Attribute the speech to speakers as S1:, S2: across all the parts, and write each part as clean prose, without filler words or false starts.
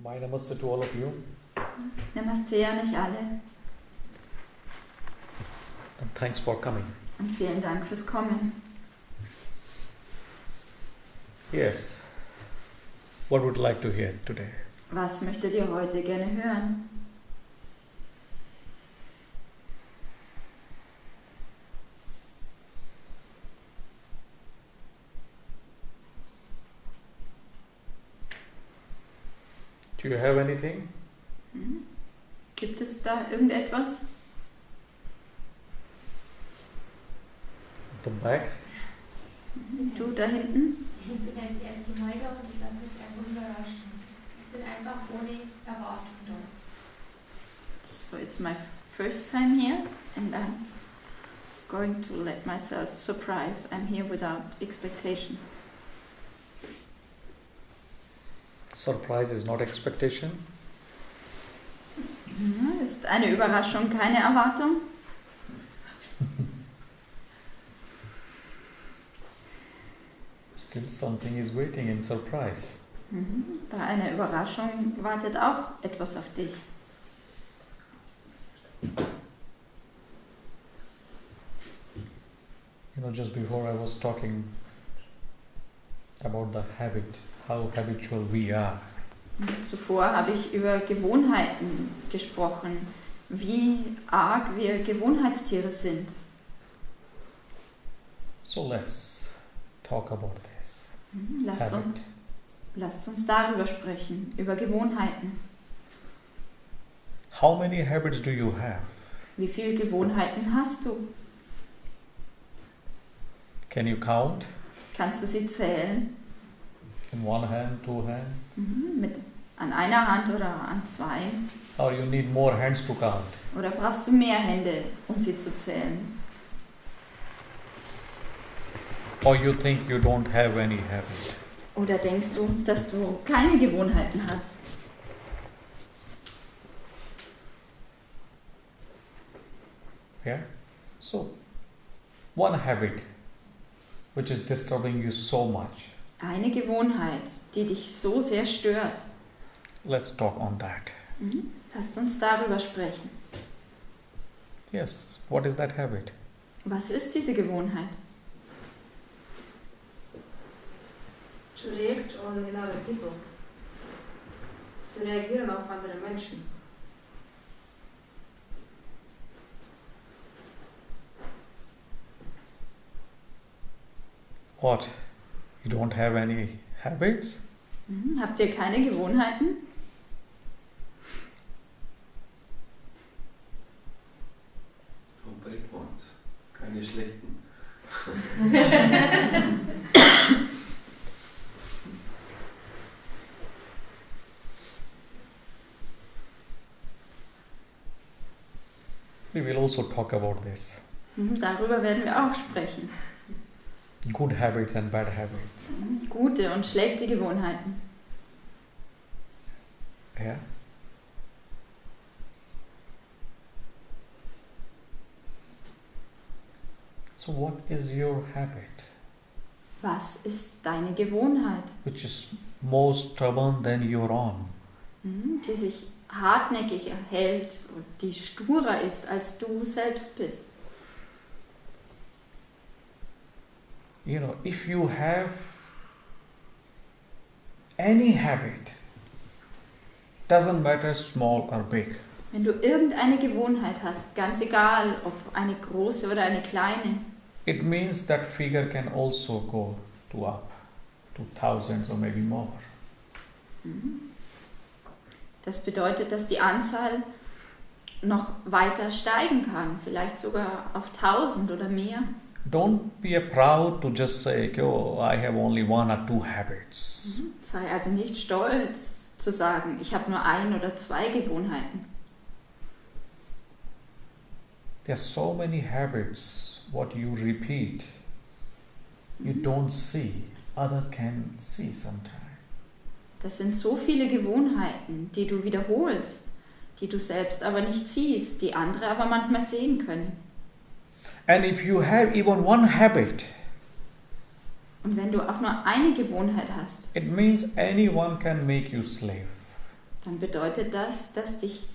S1: My namaste to all of you.
S2: Namaste an euch alle
S1: And thanks for coming.
S2: und vielen Dank fürs Kommen.
S1: Yes. What would you like to hear today?
S2: Was möchtet ihr heute gerne hören?
S1: Do you have anything?
S2: Gibt es da irgendetwas?
S1: At the back?
S2: Du da hinten?
S3: Ich bin jetzt das erste Mal da und ich lasse mich jetzt einfach überraschen. Ich bin einfach ohne Erwartung da.
S2: So it's my first time here and I'm going to let myself surprise. I'm here without expectation.
S1: Surprise is not expectation.
S2: Ist eine Überraschung keine Erwartung?
S1: Still something is waiting in surprise.
S2: Bei einer Überraschung wartet auch etwas auf dich.
S1: You know, just before I was talking about the habit, how habitual we are.
S2: Zuvor habe ich über Gewohnheiten gesprochen, wie arg wir Gewohnheitstiere sind.
S1: So let's talk about this.
S2: Lasst uns darüber sprechen, über Gewohnheiten.
S1: How many habits do you have?
S2: Wie viele Gewohnheiten hast du?
S1: Can you count?
S2: Kannst du sie zählen?
S1: In one hand, two hands?
S2: An einer Hand oder an zwei?
S1: Or you need more hands to count?
S2: Oder brauchst du mehr Hände, um sie zu zählen?
S1: Or you think you don't have any habit?
S2: Oder denkst du, dass du keine Gewohnheiten hast?
S1: Yeah? So, one habit which is disturbing you so much.
S2: Eine Gewohnheit, die dich so sehr stört.
S1: Let's talk on that.
S2: Lasst uns darüber sprechen.
S1: Yes, what is that habit?
S2: Was ist diese Gewohnheit?
S4: To react on in other people. Zu reagieren auf andere Menschen.
S1: What? You don't have any habits?
S2: Habt ihr keine Gewohnheiten?
S5: Bricht keine schlechten.
S1: We will also talk about this.
S2: Darüber werden wir auch sprechen.
S1: Good habits and bad habits.
S2: Gute und schlechte Gewohnheiten.
S1: Yeah? So what is your habit?
S2: Was ist deine Gewohnheit?
S1: Which is more stubborn than your own?
S2: Die sich hartnäckig erhält und die sturer ist, als du selbst bist.
S1: You know, if you have any habit, doesn't matter small or big,
S2: Wenn du irgendeine Gewohnheit hast, ganz egal, ob eine große oder eine kleine,
S1: it means that figure can also go to up to thousands or maybe more.
S2: das bedeutet, dass die Anzahl noch weiter steigen kann, vielleicht sogar auf 1000 oder mehr.
S1: Don't be proud to just say, oh, I have only one or two habits.
S2: Sei also nicht stolz zu sagen, ich habe nur 1 oder 2 Gewohnheiten.
S1: There are so many habits, what you repeat, you don't see, other can see sometimes.
S2: Das sind so viele Gewohnheiten, die du wiederholst, die du selbst aber nicht siehst, die andere aber manchmal sehen können.
S1: And if you have even one habit,
S2: Und wenn du auch nur eine Gewohnheit hast,
S1: it means anyone can make you slave.
S2: dann bedeutet das, dass dich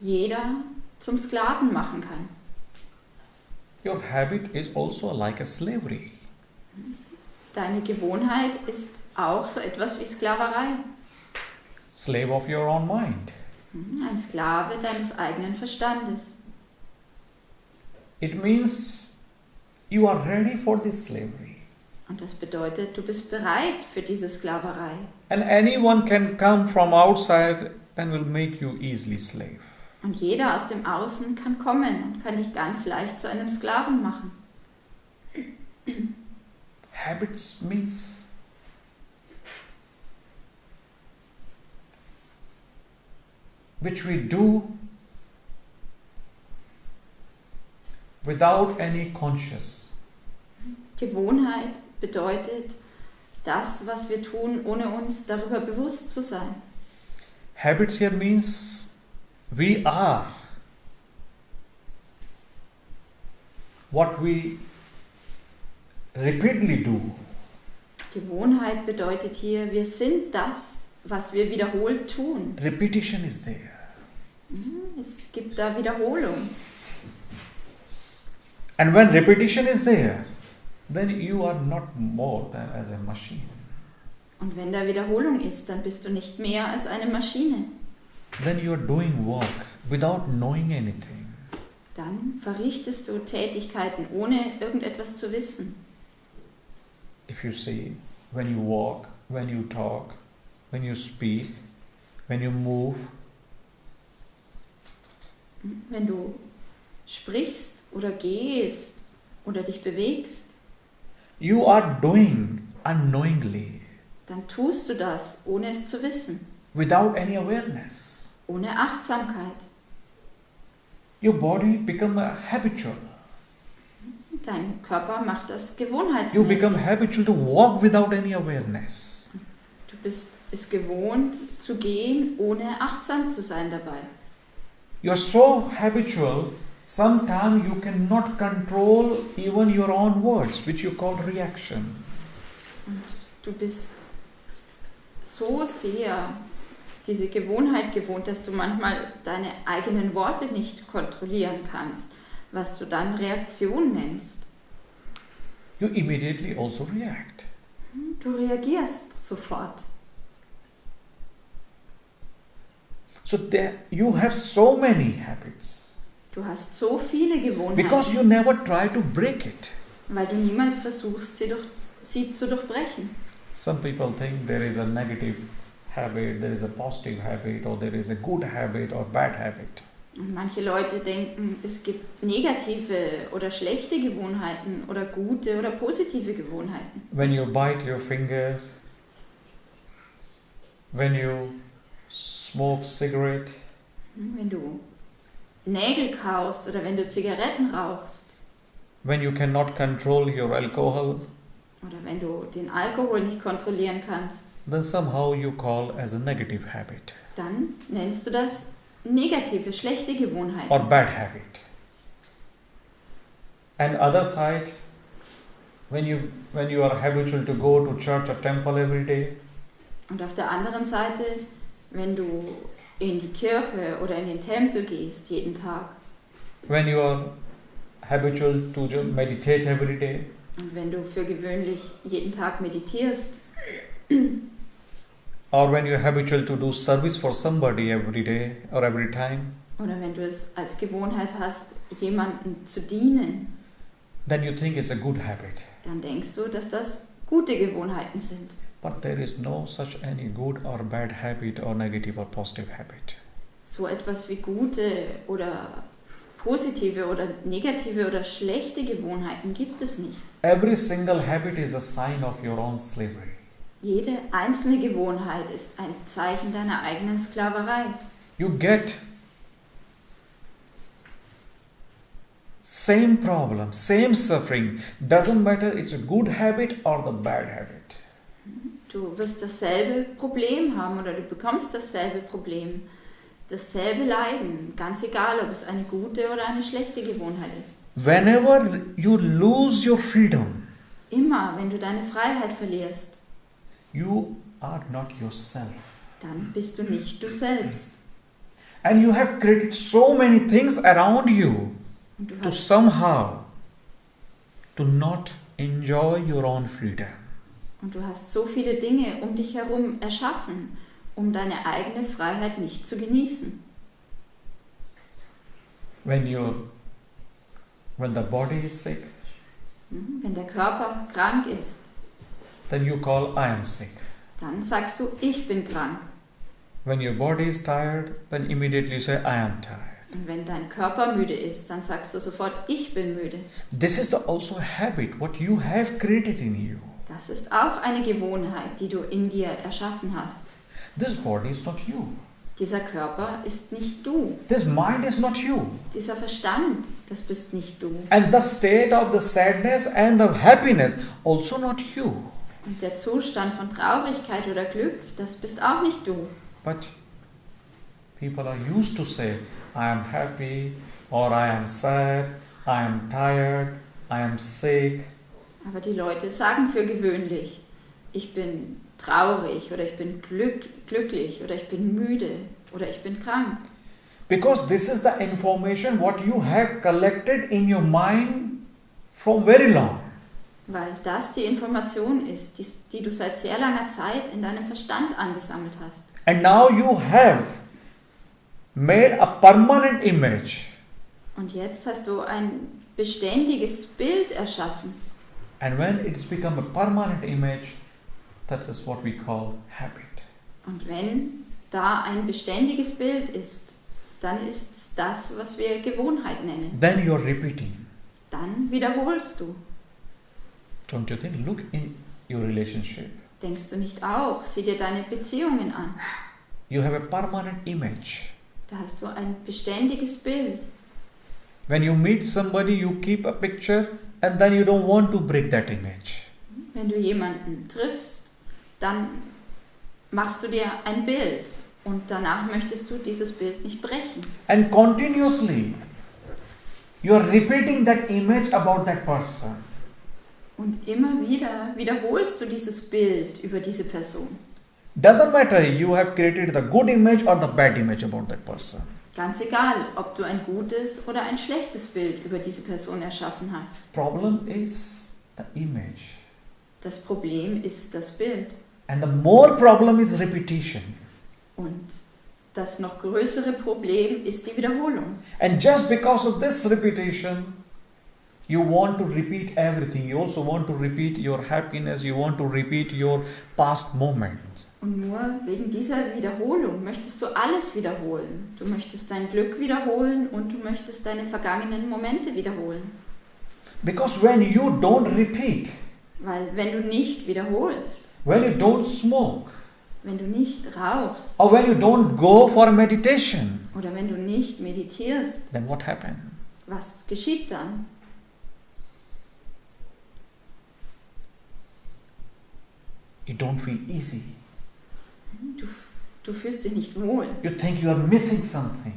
S2: jeder zum Sklaven machen kann.
S1: Your habit is also like a slavery.
S2: Deine Gewohnheit ist auch so etwas wie Sklaverei.
S1: Slave of your own mind.
S2: Ein Sklave deines eigenen Verstandes.
S1: It means you are ready for this slavery.
S2: Und das bedeutet, du bist bereit für diese Sklaverei.
S1: And anyone can come from outside and will make you easily slave.
S2: Und jeder aus dem Außen kann kommen und kann dich ganz leicht zu einem Sklaven machen.
S1: Habits means which we do without any conscious.
S2: Gewohnheit bedeutet das, was wir tun, ohne uns darüber bewusst zu sein.
S1: Habits here means we are what we repeatedly do.
S2: Gewohnheit bedeutet hier, wir sind das, was wir wiederholt tun.
S1: Repetition is there.
S2: Es gibt da Wiederholung.
S1: And when repetition is there, then you are not more than as a machine.
S2: Und wenn da Wiederholung ist, dann bist du nicht mehr als eine Maschine.
S1: Then you are doing work without knowing anything.
S2: Dann verrichtest du Tätigkeiten, ohne irgendetwas zu wissen.
S1: If you see, when you walk, when you talk, when you speak, when you move,
S2: Wenn du sprichst oder gehst oder dich bewegst,
S1: you are doing unknowingly,
S2: dann tust du das, ohne es zu wissen,
S1: without any awareness.
S2: ohne Achtsamkeit.
S1: Your body become habitual.
S2: Dein Körper macht das
S1: You become
S2: gewohnheitsmäßig.
S1: habitual to walk without any awareness.
S2: Du bist es gewohnt zu gehen, ohne achtsam zu sein dabei.
S1: You are so habitual, sometimes you cannot control even your own words, which you call reaction.
S2: Und du bist so sehr diese Gewohnheit gewohnt, dass du manchmal deine eigenen Worte nicht kontrollieren kannst, was du dann Reaktion nennst.
S1: You immediately also react.
S2: Du reagierst sofort.
S1: So you have so many habits
S2: Du hast so viele Gewohnheiten,
S1: because you never try to break it.
S2: weil du niemals versuchst, sie zu durchbrechen.
S1: Some people think there is a negative habit, there is a positive habit, or there is a good habit or bad habit.
S2: Und manche Leute denken, es gibt negative oder schlechte Gewohnheiten oder gute oder positive Gewohnheiten.
S1: When you bite your finger, when you smoke cigarette,
S2: Wenn du Nägel kaust oder wenn du Zigaretten rauchst
S1: when you cannot control your alcohol,
S2: oder wenn du den Alkohol nicht kontrollieren kannst,
S1: then somehow you call as a negative habit
S2: dann nennst du das negative, schlechte
S1: or
S2: Gewohnheiten.
S1: bad habit. And other side, when you are habitual to go to church or temple every day,
S2: Und auf der anderen Seite, wenn du in die Kirche oder in den Tempel gehst jeden Tag
S1: when you are habitual to meditate every day,
S2: und wenn du für gewöhnlich jeden Tag meditierst
S1: or when you are habitual to do service for somebody every day or every time,
S2: oder wenn du es als Gewohnheit hast, jemandem zu dienen,
S1: then you think it's a good habit.
S2: dann denkst du, dass das gute Gewohnheiten sind.
S1: But there is no such any good or bad habit or negative or positive habit.
S2: So etwas wie gute oder positive oder negative oder schlechte Gewohnheiten gibt es nicht.
S1: Every single habit is the sign of your own slavery.
S2: Jede einzelne Gewohnheit ist ein Zeichen deiner eigenen Sklaverei.
S1: You get same problem, same suffering. Doesn't matter it's a good habit or the bad habit.
S2: Du wirst dasselbe Problem haben oder du bekommst dasselbe Problem, dasselbe Leiden, ganz egal, ob es eine gute oder eine schlechte Gewohnheit ist.
S1: Whenever you lose your freedom,
S2: Immer, wenn du deine Freiheit verlierst,
S1: you are not yourself.
S2: dann bist du nicht du selbst.
S1: And you have created so many things around you
S2: Und du
S1: to
S2: hast,
S1: somehow to not enjoy your own freedom.
S2: und du hast so viele Dinge um dich herum erschaffen, um deine eigene Freiheit nicht zu genießen.
S1: When the body is sick,
S2: Wenn der Körper krank ist,
S1: then you call I am sick.
S2: dann sagst du, ich bin krank.
S1: When your body is tired, then immediately you say I am tired.
S2: Und wenn dein Körper müde ist, dann sagst du sofort, ich bin müde.
S1: This is also a habit what you have created in you.
S2: Das ist auch eine Gewohnheit, die du in dir erschaffen hast.
S1: This body is not you.
S2: Dieser Körper ist nicht du.
S1: This mind is not you.
S2: Dieser Verstand, das bist nicht du.
S1: And the state of the sadness and the happiness also not you.
S2: Und der Zustand von Traurigkeit oder Glück, das bist auch nicht du.
S1: But people are used to say, I am happy, or I am sad, I am tired, I am sick.
S2: Aber die Leute sagen für gewöhnlich, ich bin traurig oder ich bin glücklich oder ich bin müde oder ich bin krank.
S1: Because this is the information what you have collected in your mind from very long.
S2: Weil das die Information ist, die du seit sehr langer Zeit in deinem Verstand angesammelt hast.
S1: And now you have made a permanent image.
S2: Und jetzt hast du ein beständiges Bild erschaffen.
S1: And when it's become a permanent image, that is what we call habit.
S2: Und wenn da ein beständiges Bild ist, dann ist es das, was wir Gewohnheit nennen.
S1: Then you're repeating.
S2: Dann wiederholst du.
S1: Don't you think? Look in your relationship.
S2: Denkst du nicht auch? Sieh dir deine Beziehungen an.
S1: You have a permanent image.
S2: Da hast du ein beständiges Bild.
S1: When you meet somebody, you keep a picture and then you don't want to break that image.
S2: Wenn du jemanden triffst, dann machst du dir ein Bild und danach möchtest du dieses Bild nicht brechen.
S1: And continuously, you are repeating that image about that person.
S2: Und immer wieder wiederholst du dieses Bild über diese Person.
S1: Doesn't matter you have created the good image or the bad image about that person.
S2: Ganz egal, ob du ein gutes oder ein schlechtes Bild über diese Person erschaffen hast.
S1: Problem is the image.
S2: Das Problem ist das Bild.
S1: And the more problem is repetition.
S2: Und das noch größere Problem ist die Wiederholung.
S1: And just because of this repetition, you want to repeat everything. You also want to repeat your happiness. You want to repeat your past moments.
S2: Und nur wegen dieser Wiederholung möchtest du alles wiederholen. Du möchtest dein Glück wiederholen und du möchtest deine vergangenen Momente wiederholen.
S1: Because when you don't repeat,
S2: Weil wenn du nicht wiederholst,
S1: when you don't smoke,
S2: wenn du nicht rauchst
S1: or when you don't go for meditation,
S2: oder wenn du nicht meditierst,
S1: then what happens?
S2: was geschieht dann?
S1: You don't feel easy.
S2: Du fühlst dich nicht wohl.
S1: You think you are missing something.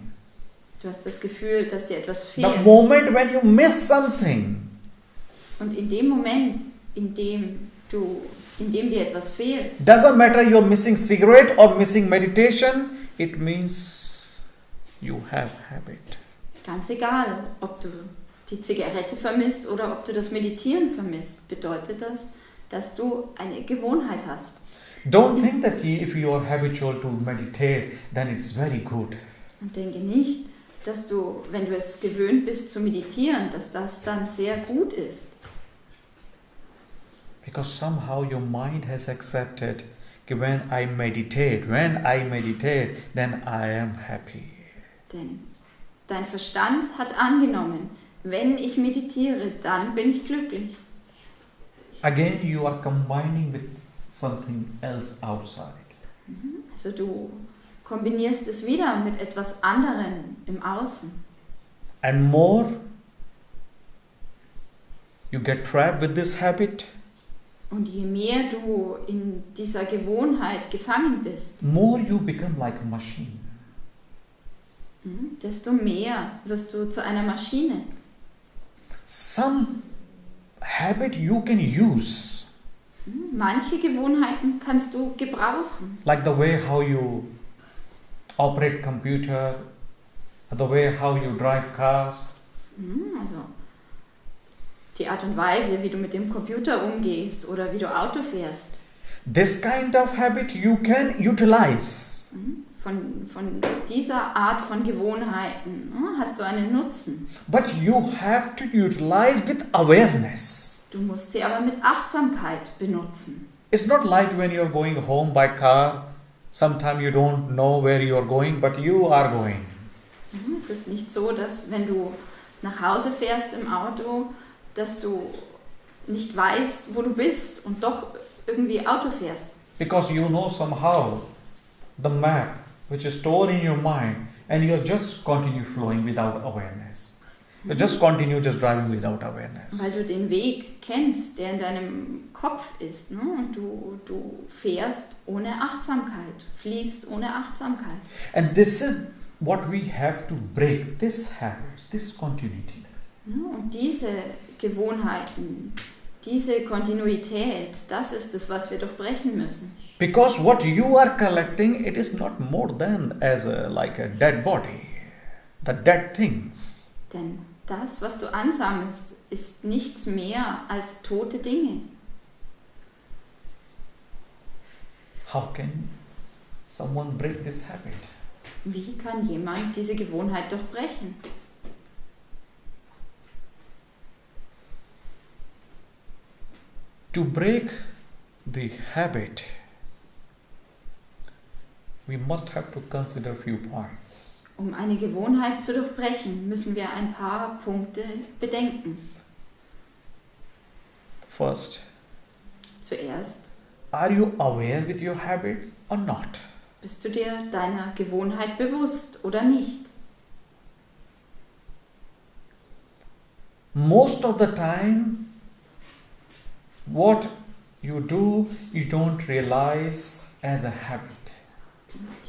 S2: Du hast das Gefühl, dass dir etwas
S1: The
S2: fehlt.
S1: moment when you miss something,
S2: Und in dem Moment, in dem dir etwas fehlt,
S1: doesn't matter you're missing cigarette or missing meditation, it means you have habit.
S2: ganz egal, ob du die Zigarette vermisst oder ob du das Meditieren vermisst, bedeutet das, dass du eine Gewohnheit hast.
S1: Don't think that if you are habitual to meditate, then it's very good.
S2: Und denke nicht, dass du, wenn du es gewöhnt bist zu meditieren, dass das dann sehr gut ist.
S1: Because somehow your mind has accepted, when I meditate, then I am happy.
S2: Denn dein Verstand hat angenommen, wenn ich meditiere, dann bin ich glücklich.
S1: Again, you are combining with something else outside.
S2: Also du kombinierst es wieder mit etwas anderem im Außen.
S1: And more you get trapped with this habit,
S2: Und je mehr du in dieser Gewohnheit gefangen bist,
S1: more you become like a machine.
S2: desto mehr wirst du zu einer Maschine.
S1: Some habit you can use
S2: Manche Gewohnheiten kannst du gebrauchen.
S1: Like the way how you operate computer, the way how you drive car.
S2: Also die Art und Weise, wie du mit dem Computer umgehst oder wie du Auto fährst.
S1: This kind of habit you can utilize.
S2: Von dieser Art von Gewohnheiten hast du einen Nutzen.
S1: But you have to utilize with awareness.
S2: Du musst sie aber mit Achtsamkeit benutzen.
S1: It's not like when you're going home by car, sometimes you don't know where you're going, but you are going.
S2: Es ist nicht so, dass wenn du nach Hause fährst im Auto, dass du nicht weißt, wo du bist und doch irgendwie Auto fährst.
S1: Because you know somehow the map which is stored in your mind and you just continue flowing without awareness. You just continue just driving without awareness.
S2: Weil du den Weg kennst, der in deinem Kopf ist. Ne? Und du fährst ohne Achtsamkeit, fließt ohne Achtsamkeit.
S1: And this is what we have to break, this habits, this continuity.
S2: Und diese Gewohnheiten, diese Kontinuität, das ist es, was wir durchbrechen müssen.
S1: Because what you are collecting, it is not more than as like a dead body, the dead things.
S2: Denn das, was du ansammelst, ist nichts mehr als tote Dinge.
S1: How can someone break this habit?
S2: Wie kann jemand diese Gewohnheit durchbrechen?
S1: To break the habit, we must have to consider few points.
S2: Um eine Gewohnheit zu durchbrechen, müssen wir ein paar Punkte bedenken.
S1: First,
S2: Zuerst,
S1: are you aware with your habits or not?
S2: bist du dir deiner Gewohnheit bewusst oder nicht?
S1: Most of the time, what you do, you don't realize as a habit.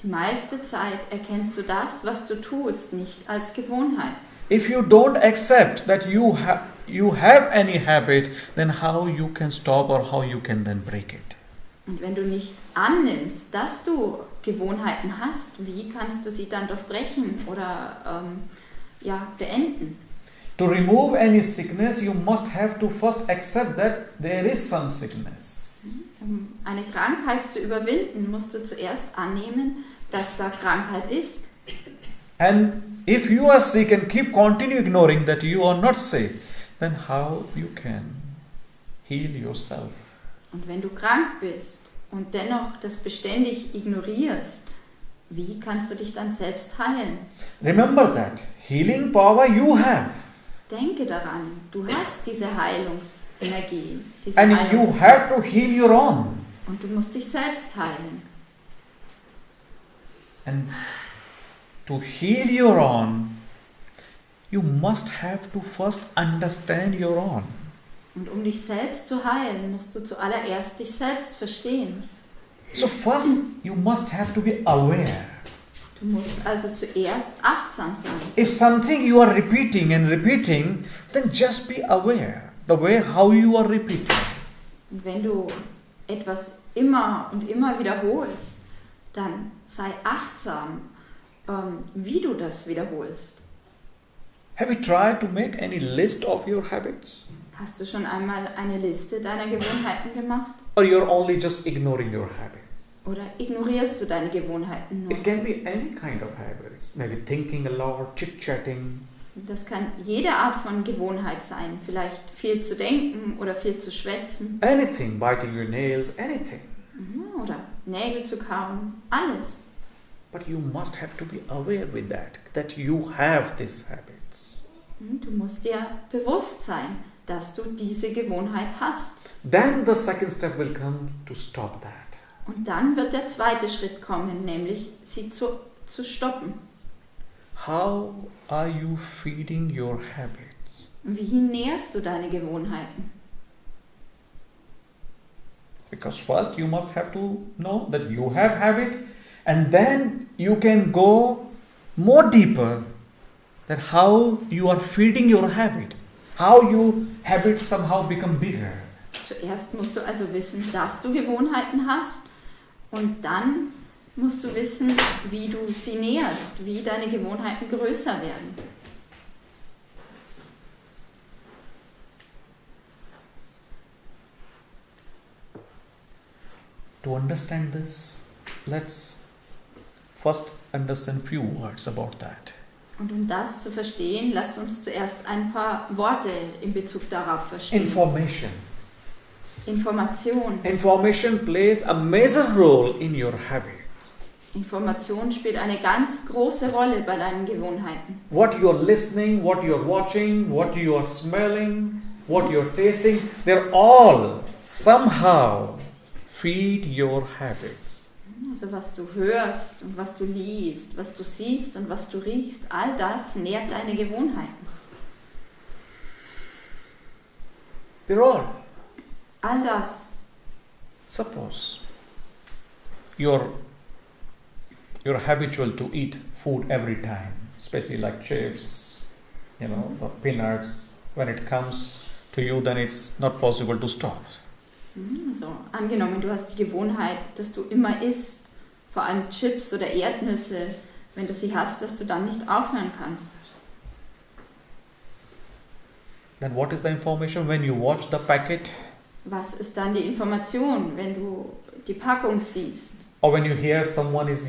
S2: Die meiste Zeit erkennst du das, was du tust, nicht als Gewohnheit.
S1: If you don't accept that you have any habit, then how you can stop or how you can then break it?
S2: Und wenn du nicht annimmst, dass du Gewohnheiten hast, wie kannst du sie dann durchbrechen oder beenden?
S1: To remove any sickness, you must have to first accept that there is some sickness.
S2: Um eine Krankheit zu überwinden, musst du zuerst annehmen, dass da Krankheit ist.
S1: And if you are sick and continue ignoring that you are not sick, then how you can heal yourself?
S2: Und wenn du krank bist und dennoch das beständig ignorierst, wie kannst du dich dann selbst heilen?
S1: Remember that healing power you have.
S2: Denke daran, du hast diese Heilungsenergie, diese
S1: And you
S2: Heilungskraft.
S1: have to heal your own.
S2: Und du musst dich selbst heilen.
S1: And to heal your own, you must have to first understand your own.
S2: Und um dich selbst zu heilen, musst du zuallererst dich selbst verstehen.
S1: So first you must have to be aware.
S2: Du musst also zuerst achtsam sein.
S1: If something you are repeating and repeating, then just be aware the way how you are repeating.
S2: Und wenn du etwas immer und immer wiederholst, dann sei achtsam, wie du das wiederholst.
S1: Have you tried to make any list of your habits?
S2: Hast du schon einmal eine Liste deiner Gewohnheiten gemacht?
S1: Or you're only just ignoring your habits?
S2: Oder ignorierst du deine Gewohnheiten nur?
S1: It can be any kind of habits. Maybe thinking a lot, chit-chatting.
S2: Das kann jede Art von Gewohnheit sein. Vielleicht viel zu denken oder viel zu schwätzen.
S1: Anything, biting your nails, anything.
S2: Oder Nägel zu kauen. Alles.
S1: But you must have to be aware with that you have these habits.
S2: Du musst dir bewusst sein, dass du diese Gewohnheit hast.
S1: Then the second step will come to stop that.
S2: Und dann wird der zweite Schritt kommen, nämlich sie zu stoppen.
S1: How are you feeding your habits?
S2: Wie nährst du deine Gewohnheiten?
S1: Because first you must have to know that you have habit, and then you can go more deeper that how you are feeding your habit, how your habits somehow become bigger.
S2: Zuerst musst du also wissen, dass du Gewohnheiten hast und dann musst du wissen, wie du sie näherst, wie deine Gewohnheiten größer werden.
S1: To understand this, let's first understand few words about that.
S2: Und um das zu verstehen, lasst uns zuerst ein paar Worte in Bezug darauf verstehen.
S1: Information.
S2: Information.
S1: Information plays a major role in your habits.
S2: Information spielt eine ganz große Rolle bei deinen Gewohnheiten.
S1: What you're listening, what you're watching, what you are smelling, what you're tasting, they're all somehow feed your habits.
S2: Also was du hörst und was du liest, was du siehst und was du riechst, all das nährt deine Gewohnheiten.
S1: They're all.
S2: All das.
S1: Suppose you're habitual to eat food every time, especially like chips, or peanuts. When it comes to you, then it's not possible to stop.
S2: Also angenommen, du hast die Gewohnheit, dass du immer isst, vor allem Chips oder Erdnüsse, wenn du sie hast, dass du dann nicht aufhören kannst.
S1: Then what is the information when you watch the packet?
S2: Was ist dann die Information, wenn du die Packung siehst?
S1: Or when you hear someone is,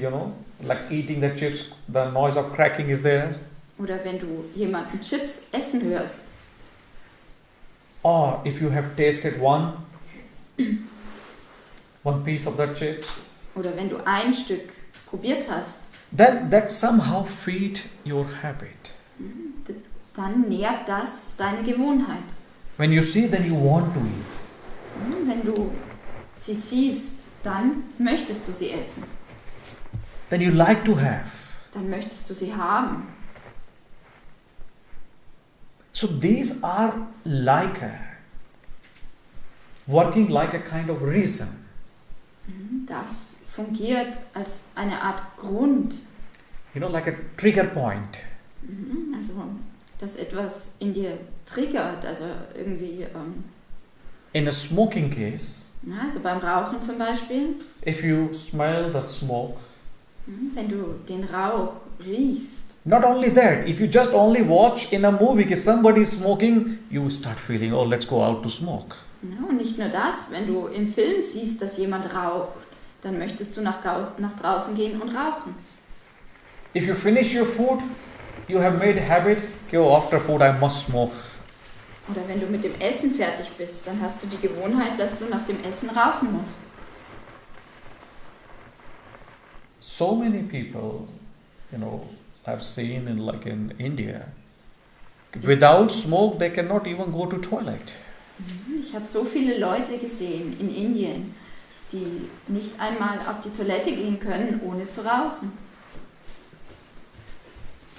S1: like eating the chips, the noise of cracking is there.
S2: Oder wenn du jemanden Chips essen hörst.
S1: Or if you have tasted one piece of that chips,
S2: Oder wenn du ein Stück probiert hast.
S1: then that somehow feed your habit.
S2: Dann nährt das deine Gewohnheit.
S1: When you see, then you want to eat.
S2: Wenn du sie siehst, dann möchtest du sie essen.
S1: Then you like to have.
S2: Dann möchtest du sie haben.
S1: So these are working like a kind of reason.
S2: Das fungiert als eine Art Grund.
S1: Like a trigger point.
S2: Also, dass etwas in dir triggert, also irgendwie,
S1: In a smoking case,
S2: also beim Rauchen zum Beispiel,
S1: if you smell the smoke,
S2: wenn du den Rauch riechst.
S1: not only that, if you just only watch in a movie, if somebody is smoking, you start feeling, oh, let's go out to smoke.
S2: Ja, und nicht nur das, wenn du im Film siehst, dass jemand raucht, dann möchtest du nach draußen gehen und rauchen.
S1: If you finish your food, you have made a habit, after food I must smoke.
S2: Oder wenn du mit dem Essen fertig bist, dann hast du die Gewohnheit, dass du nach dem Essen rauchen musst.
S1: So many people, I've seen in India, without smoke they cannot even go to toilet.
S2: Ich habe so viele Leute gesehen in Indien, die nicht einmal auf die Toilette gehen können, ohne zu rauchen.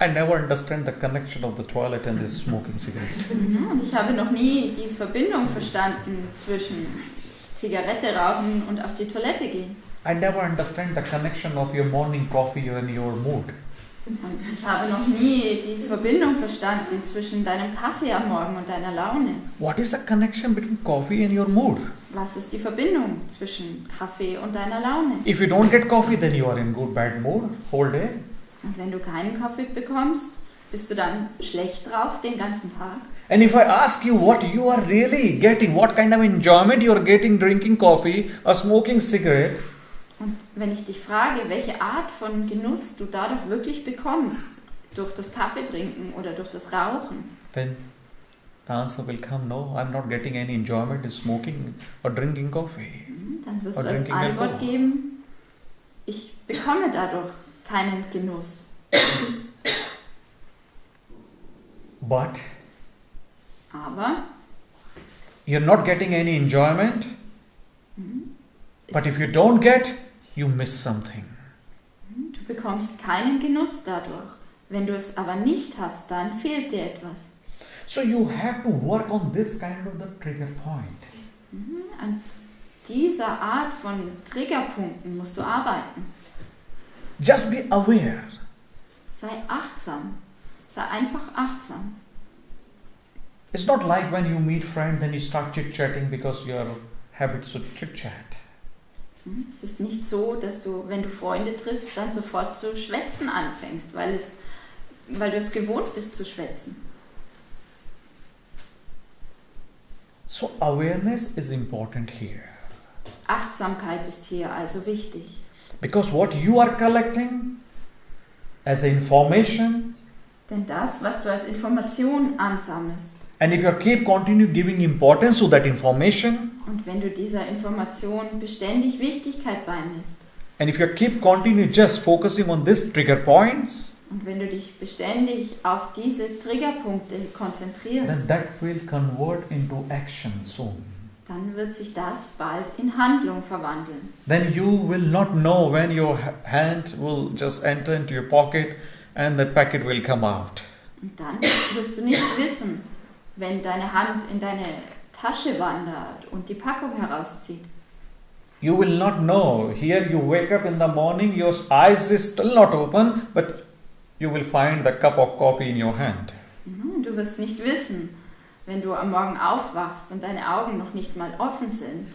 S1: I never understand the connection of the toilet and this smoking cigarette.
S2: Und ich habe noch nie die Verbindung verstanden zwischen Zigarette rauchen und auf die Toilette gehen.
S1: I never understand the connection of your morning coffee and your mood.
S2: Und ich habe noch nie die Verbindung verstanden zwischen deinem Kaffee am Morgen und deiner Laune.
S1: What is the connection between coffee and your mood?
S2: Was ist die Verbindung zwischen Kaffee und deiner Laune?
S1: If you don't get coffee, then you are in good bad mood whole day.
S2: Und wenn du keinen Kaffee bekommst, bist du dann schlecht drauf den ganzen Tag?
S1: And if I ask you what you are really getting, what kind of enjoyment you are getting drinking coffee or smoking cigarette,
S2: Und wenn ich dich frage, welche Art von Genuss du dadurch wirklich bekommst, durch das Kaffeetrinken oder durch das Rauchen,
S1: then the answer will come, no, I'm not getting any enjoyment in smoking or drinking coffee.
S2: dann wirst
S1: Or
S2: du als
S1: drinking
S2: Antwort
S1: alcohol.
S2: geben, ich bekomme dadurch keinen Genuss.
S1: But
S2: Aber
S1: you're not getting any enjoyment, but if you don't get, you miss something.
S2: du bekommst keinen Genuss dadurch. Wenn du es aber nicht hast, dann fehlt dir etwas.
S1: So you have to work on this kind of the trigger point.
S2: An dieser Art von Triggerpunkten musst du arbeiten.
S1: Just be aware.
S2: Sei achtsam. Sei einfach achtsam.
S1: It's not like when you meet friends, then you start chit-chatting because your habits to chit-chat.
S2: Es ist nicht so, dass du, wenn du Freunde triffst, dann sofort zu schwätzen anfängst, weil du es gewohnt bist zu schwätzen.
S1: So awareness is important here.
S2: Achtsamkeit ist hier also wichtig.
S1: Because what you are collecting as information,
S2: Denn das, was du als Information ansammelst,
S1: and if you continue giving importance to that information,
S2: und wenn du dieser Information beständig Wichtigkeit beimisst,
S1: and if you continue just focusing on these trigger points,
S2: und wenn du dich beständig auf diese Triggerpunkte konzentrierst,
S1: then that will convert into action soon.
S2: dann wird sich das bald in Handlung verwandeln.
S1: Then you will not know when your hand will just enter into your pocket and the packet will come out.
S2: Und dann wirst du nicht wissen, wenn deine Hand in deine Tasche wandert und die Packung herauszieht.
S1: You will not know. Here you wake up in the morning, your eyes is still not open, but you will find the cup of coffee in your hand.
S2: Du wirst nicht wissen, wenn du am Morgen aufwachst und deine Augen noch nicht mal offen sind.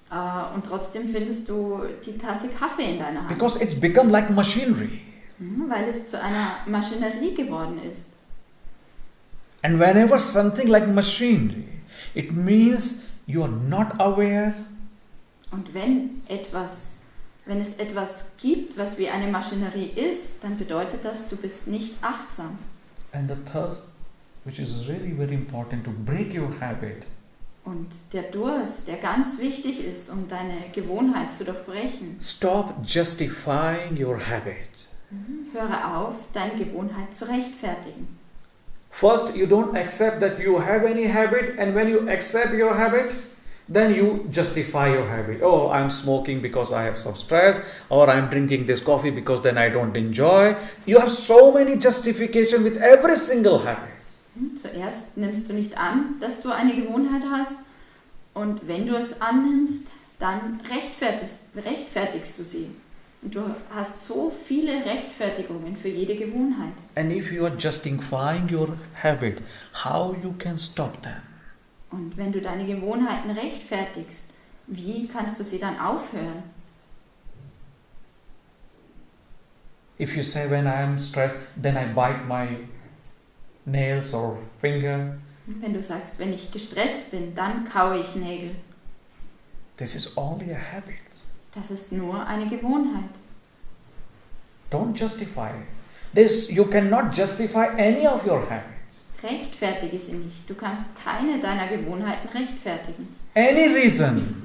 S2: Und trotzdem findest du die Tasse Kaffee in deiner Hand.
S1: Because it's become like machinery.
S2: Weil es zu einer Maschinerie geworden ist.
S1: And whenever something like machinery, it means you are not aware.
S2: Und wenn es etwas gibt, was wie eine Maschinerie ist, dann bedeutet das, du bist nicht achtsam.
S1: And the thirst, which is really very important to break your habit.
S2: Und der Durst, der ganz wichtig ist, um deine Gewohnheit zu durchbrechen.
S1: Stop justifying your habit.
S2: Höre auf, deine Gewohnheit zu rechtfertigen.
S1: First, you don't accept that you have any habit, and when you accept your habit, then you justify your habit. Oh, I'm smoking because I have some stress, or I'm drinking this coffee because then I don't enjoy. You have so many justifications with every single habit.
S2: Zuerst nimmst du nicht an, dass du eine Gewohnheit hast, und wenn du es annimmst, dann rechtfertigst du sie. Und du hast so viele Rechtfertigungen für jede Gewohnheit.
S1: And if you are justifying your habit, how you can stop them?
S2: Und wenn du deine Gewohnheiten rechtfertigst, wie kannst du sie dann aufhören?
S1: If you say when I am stressed, then I bite my nails or finger.
S2: Wenn du sagst, wenn ich gestresst bin, dann kaue ich Nägel.
S1: This is only a habit.
S2: Das ist nur eine Gewohnheit.
S1: Don't justify this. You cannot justify any of your habits.
S2: Rechtfertige sie nicht. Du kannst keine deiner Gewohnheiten rechtfertigen.
S1: Any reason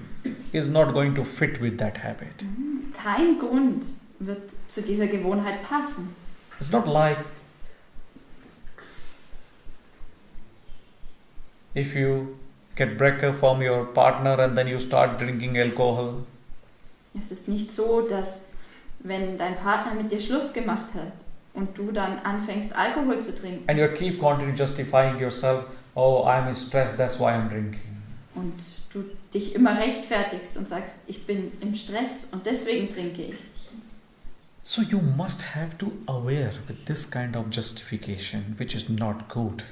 S1: is not going to fit with that habit.
S2: Kein Grund wird zu dieser Gewohnheit passen.
S1: It's not like if you get breakup from your partner and then you start drinking alcohol.
S2: Es ist nicht so, dass wenn dein Partner mit dir Schluss gemacht hat und du dann anfängst, Alkohol zu trinken.
S1: And you keep continuing justifying yourself, oh, I'm stressed, that's why I'm drinking.
S2: Und du dich immer rechtfertigst und sagst, ich bin im Stress und deswegen trinke ich.
S1: So you must have to aware with this kind of justification, which is not good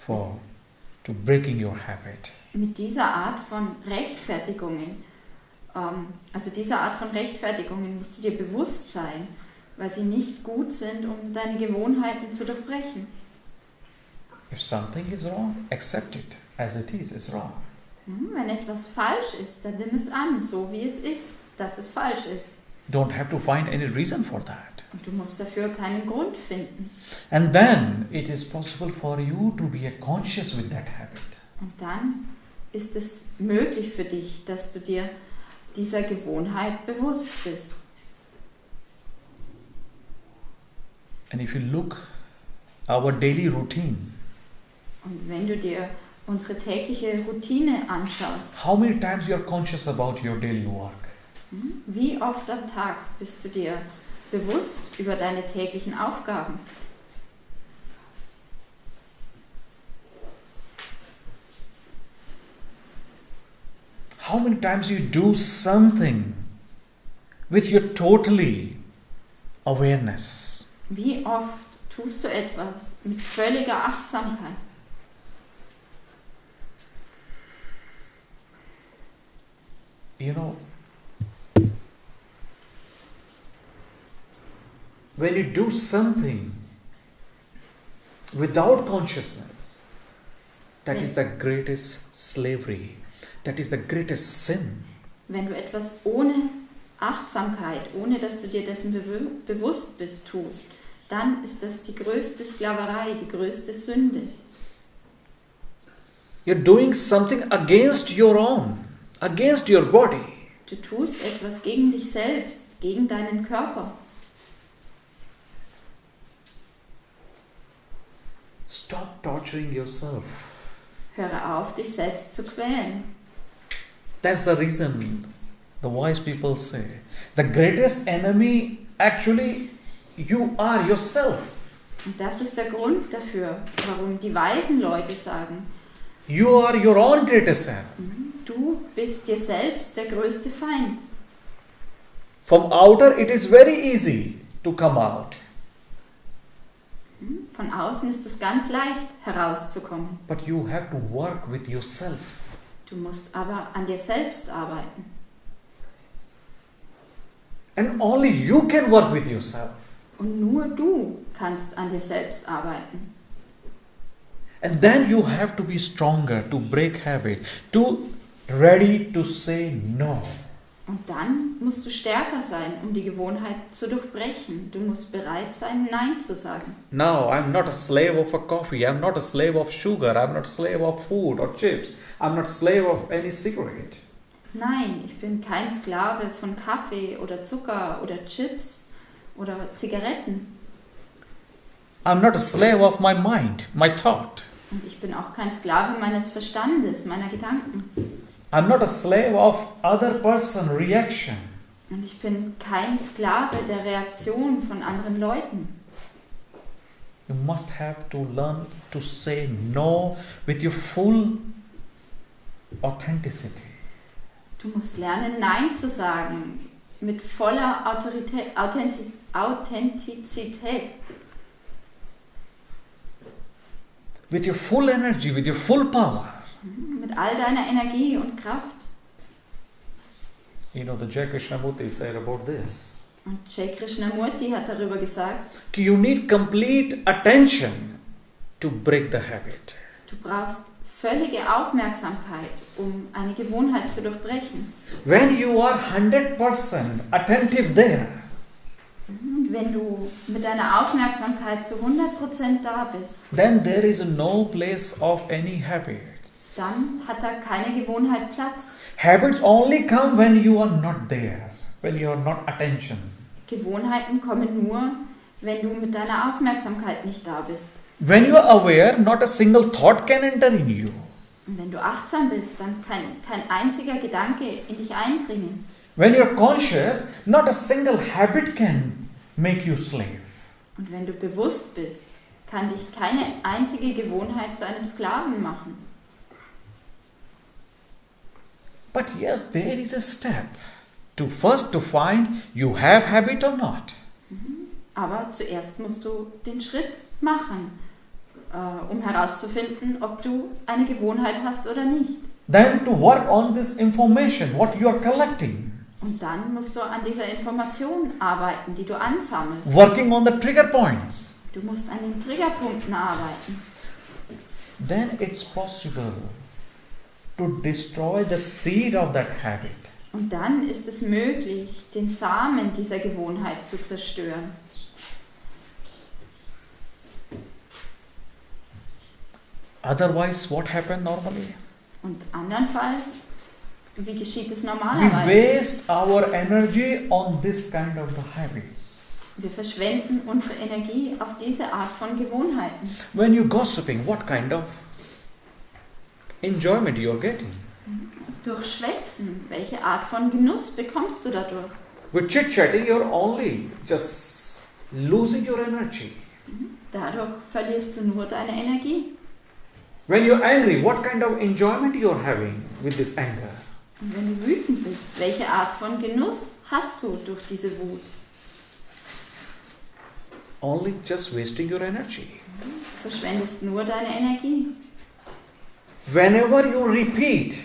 S1: to breaking your habit.
S2: Mit dieser Art von Rechtfertigungen, musst du dir bewusst sein, weil sie nicht gut sind, um deine Gewohnheiten zu durchbrechen.
S1: If something is wrong, accept it as it is. It's wrong.
S2: Wenn etwas falsch ist, dann nimm es an, so wie es ist, dass es falsch ist.
S1: Don't have to find any reason for that.
S2: Und du musst dafür keinen Grund finden.
S1: And then it is possible for you to be conscious with that habit.
S2: Und dann ist es möglich für dich, dass du dir dieser Gewohnheit bewusst bist.
S1: And if you look our daily routine,
S2: und wenn du dir unsere tägliche Routine anschaust,
S1: how many times you are conscious about your daily work?
S2: Wie oft am Tag bist du dir bewusst über deine täglichen Aufgaben?
S1: How many times you do something with your totally awareness?
S2: Wie oft tust du etwas mit völliger Achtsamkeit?
S1: you know, when you do something without consciousness, that is the greatest slavery. That is the greatest sin.
S2: Wenn du etwas ohne Achtsamkeit, ohne dass du dir dessen bewusst bist, tust, dann ist das die größte Sklaverei, die größte Sünde.
S1: You're doing something against your own, against your body.
S2: Du tust etwas gegen dich selbst, gegen deinen Körper.
S1: Stop torturing yourself.
S2: Höre auf, dich selbst zu quälen.
S1: That's the reason the wise people say the greatest enemy actually you are yourself.
S2: Und das ist der Grund dafür, warum die weisen Leute sagen,
S1: You are your own greatest enemy.
S2: du bist dir selbst der größte Feind.
S1: From outer it is very easy to come out.
S2: Von außen ist es ganz leicht herauszukommen.
S1: But you have to work with yourself.
S2: Du musst aber an dir selbst arbeiten.
S1: And only you can work with yourself.
S2: Und nur du kannst an dir selbst arbeiten.
S1: And then you have to be stronger to break habit, to ready to say no.
S2: Und dann musst du stärker sein, um die Gewohnheit zu durchbrechen. Du musst bereit sein, Nein zu sagen.
S1: Now, I'm not a slave of a coffee. I'm not a slave of sugar. I'm not a slave of food or chips. I'm not a slave of any cigarette.
S2: Nein, ich bin kein Sklave von Kaffee oder Zucker oder Chips oder Zigaretten.
S1: I'm not a slave of my mind, my thought.
S2: Und ich bin auch kein Sklave meines Verstandes, meiner Gedanken.
S1: I'm not a slave of other person reaction.
S2: Und ich bin kein Sklave der Reaktion von anderen Leuten.
S1: You must have to learn to say no with your full authenticity.
S2: Du musst lernen, Nein zu sagen, mit voller Authentizität.
S1: With your full energy, with your full power.
S2: Mit all deiner Energie und Kraft.
S1: You know, the Jai Krishnamurti said about this.
S2: Und Jai Krishnamurti hat darüber gesagt,
S1: You need complete attention to break the habit.
S2: du brauchst völlige Aufmerksamkeit, um eine Gewohnheit zu durchbrechen.
S1: When you are 100% attentive there,
S2: Und wenn du mit deiner Aufmerksamkeit zu 100% da bist,
S1: then there is no place of any habit.
S2: dann hat da keine Gewohnheit Platz.
S1: Habits only come when you are not there, when you are not attention.
S2: Gewohnheiten kommen nur, wenn du mit deiner Aufmerksamkeit nicht da bist.
S1: When you are aware, not a single thought can enter in you.
S2: Und wenn du achtsam bist, dann kann kein einziger Gedanke in dich eindringen.
S1: When you are conscious, not a single habit can make you slave.
S2: Und wenn du bewusst bist, kann dich keine einzige Gewohnheit zu einem Sklaven machen.
S1: But yes, there is a step to first to find you have habit or not.
S2: Aber zuerst musst du den Schritt machen, um herauszufinden, ob du eine Gewohnheit hast oder nicht.
S1: Then to work on this information, what you are collecting.
S2: Und dann musst du an dieser Information arbeiten, die du ansammelst.
S1: Working on the trigger points.
S2: Du musst an den Triggerpunkten arbeiten.
S1: Then it's possible to destroy the seed of that habit.
S2: Und dann ist es möglich, den Samen dieser Gewohnheit zu zerstören.
S1: Otherwise, what happens normally?
S2: Und andernfalls, wie geschieht es
S1: We
S2: normalerweise?
S1: waste our energy on this kind of the habits.
S2: Wir verschwenden unsere Energie auf diese Art von Gewohnheiten.
S1: When you're gossiping, what kind of enjoyment you're getting?
S2: Durch Schwätzen, welche Art von Genuss bekommst du dadurch?
S1: With chit-chatting, you're only just losing your energy.
S2: Dadurch verlierst du nur deine Energie.
S1: When you're angry, what kind of enjoyment you're having with this anger?
S2: Und wenn du wütend bist, welche Art von Genuss hast du durch diese Wut?
S1: Only just wasting your energy.
S2: Du verschwendest nur deine Energie.
S1: Whenever you repeat